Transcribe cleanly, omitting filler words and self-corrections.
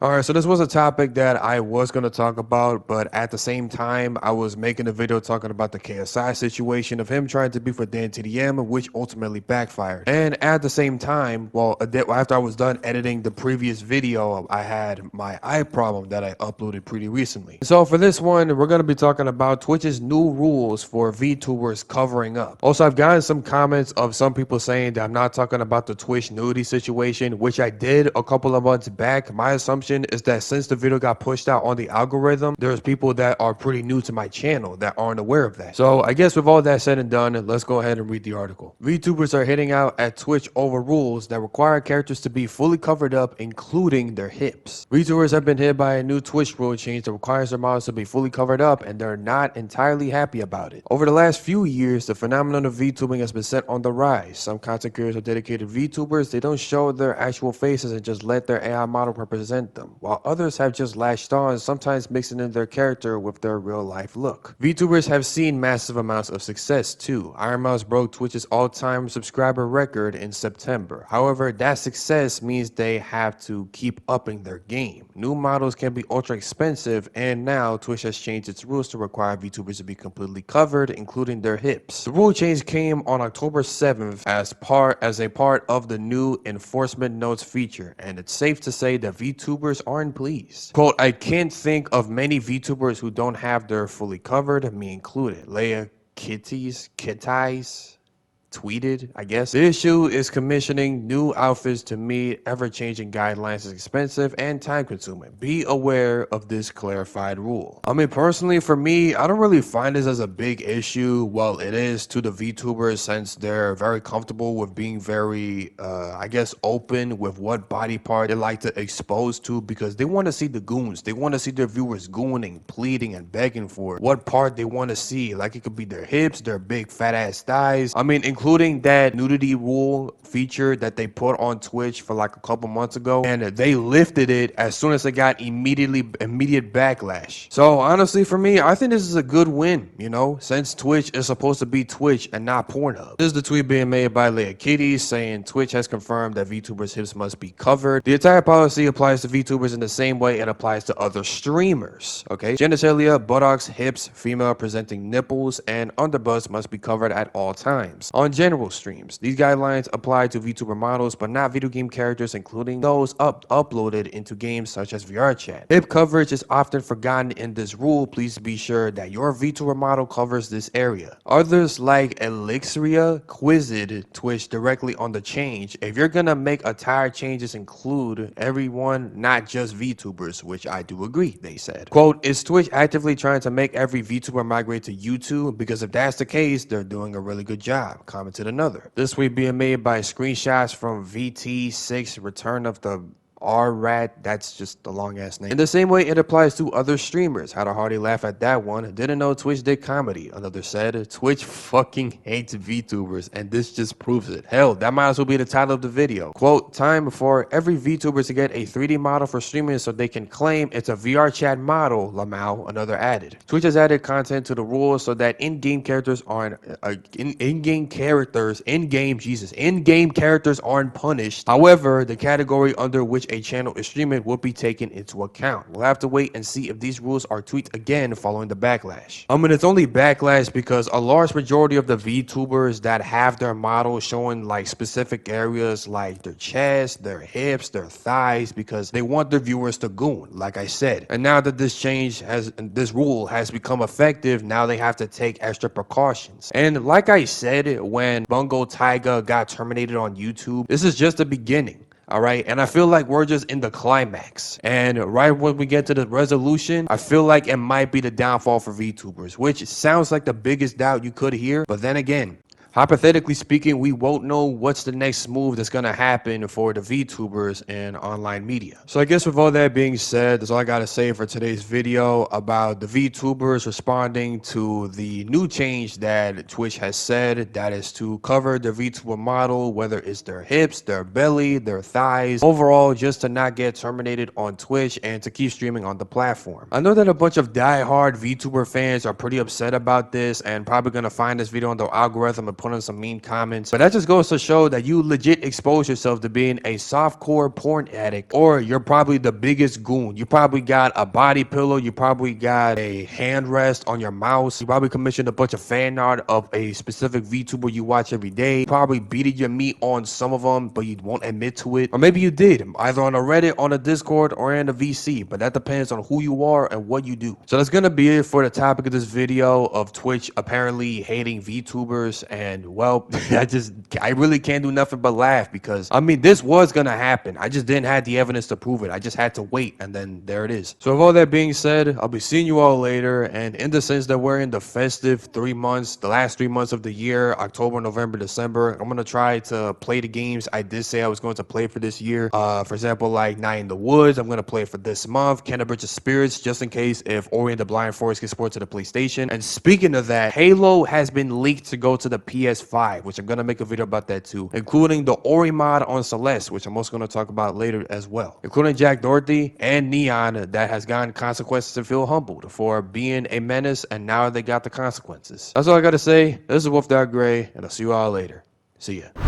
All right, so this was a topic that I was going to talk about, but at the same time, I was making a video talking about the KSI situation of him trying to beef with Dan TDM, which ultimately backfired. And at the same time, well, after I was done editing the previous video, I had my eye problem that I uploaded pretty recently. So for this one, we're going to be talking about Twitch's new rules for VTubers covering up. Also, I've gotten some comments of some people saying that I'm not talking about the Twitch nudity situation, which I did a couple of months back. My assumption is that since the video got pushed out on the algorithm, there's people that are pretty new to my channel that aren't aware of that. So I guess with all that said and done, let's go ahead and read the article. VTubers are hitting out at Twitch over rules that require characters to be fully covered up, including their hips. VTubers have been hit by a new Twitch rule change that requires their models to be fully covered up, and they're not entirely happy about it. Over the last few years, the phenomenon of VTubing has been set on the rise. Some content creators are dedicated VTubers. They don't show their actual faces and just let their AI model represent them, while others have just latched on, sometimes mixing in their character with their real life look. VTubers have seen massive amounts of success too. Iron Mouse broke Twitch's all-time subscriber record in September. However, that success means they have to keep upping their game. New models can be ultra expensive, and now Twitch has changed its rules to require VTubers to be completely covered, including their hips. The rule change came on October 7th as a part of the new enforcement notes feature, and it's safe to say that VTubers aren't pleased. Quote, I can't think of many VTubers who don't have their fully covered, me included. Leia Kitties, tweeted, I guess. The issue is commissioning new outfits to meet ever-changing guidelines is expensive and time-consuming. Be aware of this clarified rule. I mean, personally, for me, I don't really find this as a big issue. Well, it is to the VTubers since they're very comfortable with being very, I guess, open with what body part they like to expose to because they want to see the goons. They want to see their viewers gooning, pleading, and begging for what part they want to see. Like it could be their hips, their big fat-ass thighs. I mean, including that nudity rule feature that they put on Twitch for like a couple months ago, and they lifted it as soon as it got immediate backlash. So honestly, for me, I think this is a good win, you know, since Twitch is supposed to be Twitch and not Pornhub. This is the tweet being made by Leia Kitty saying Twitch has confirmed that VTubers' hips must be covered. The entire policy applies to VTubers in the same way it applies to other streamers. Okay, genitalia, buttocks, hips, female presenting nipples, and underbutts must be covered at all times. On general streams, these guidelines apply to VTuber models, but not video game characters, including those uploaded into games such as VR chat. Hip coverage is often forgotten in this rule. Please be sure that your VTuber model covers this area. Others like Elixria quizzed Twitch directly on the change. If you're gonna make attire changes, include everyone, not just VTubers, which I do agree, they said. Quote, is Twitch actively trying to make every VTuber migrate to YouTube? Because if that's the case, they're doing a really good job, commented another. This tweet being made by screenshots from VT6 Return of the R-Rat, that's just the long ass name. In the same way it applies to other streamers. Had a hearty laugh at that one. Didn't know Twitch did comedy. Another said, Twitch fucking hates VTubers, and this just proves it. Hell, that might as well be the title of the video. Quote, time for every VTuber to get a 3D model for streaming so they can claim it's a VR chat model, Lamau, another added. Twitch has added content to the rules so that in-game characters aren't, in-game characters aren't punished. However, the category under which a channel is streaming will be taken into account. We'll have to wait and see if these rules are tweaked again following the backlash. I mean, it's only backlash because a large majority of the VTubers that have their models showing like specific areas like their chest, their hips, their thighs, because they want their viewers to goon, like I said. And now that this rule has become effective, now they have to take extra precautions. And like I said, when Bungo Taiga got terminated on YouTube, this is just the beginning. All right. And I feel like we're just in the climax. And right when we get to the resolution, I feel like it might be the downfall for VTubers, which sounds like the biggest doubt you could hear. But then again, hypothetically speaking, we won't know what's the next move that's going to happen for the VTubers in online media. So I guess with all that being said, that's all I got to say for today's video about the VTubers responding to the new change that Twitch has said, that is to cover the VTuber model, whether it's their hips, their belly, their thighs, overall just to not get terminated on Twitch and to keep streaming on the platform. I know that a bunch of die-hard VTuber fans are pretty upset about this and probably going to find this video on the algorithm and putting some mean comments. But that just goes to show that you legit expose yourself to being a softcore porn addict, or you're probably the biggest goon. You probably got a body pillow, you probably got a hand rest on your mouse, you probably commissioned a bunch of fan art of a specific VTuber you watch every day, you probably beated your meat on some of them, but you won't admit to it. Or maybe you did, either on a Reddit, on a Discord, or in a VC, but that depends on who you are and what you do. So that's gonna be it for the topic of this video of Twitch apparently hating VTubers. And well, I really can't do nothing but laugh, because I mean, this was gonna happen. I just didn't have the evidence to prove it. I just had to wait, and then there it is. So with all that being said, I'll be seeing you all later. And in the sense that we're in the festive 3 months, the last 3 months of the year, October, November, December, I'm gonna try to play the games I did say I was going to play for this year. For example, like Night in the Woods, I'm gonna play for this month. Canterbury of Spirits, just in case if Ori and the Blind Forest gets ported to the PlayStation. And speaking of that, Halo has been leaked to go to the PS5, which I'm gonna make a video about that too, including the Ori mod on Celeste, which I'm also gonna talk about later as well, including Jack Dorothy and Neon, that has gotten consequences and feel humbled for being a menace, and now they got the consequences. That's all I gotta say. This is Wolf Gray, and I'll see you all later. See ya.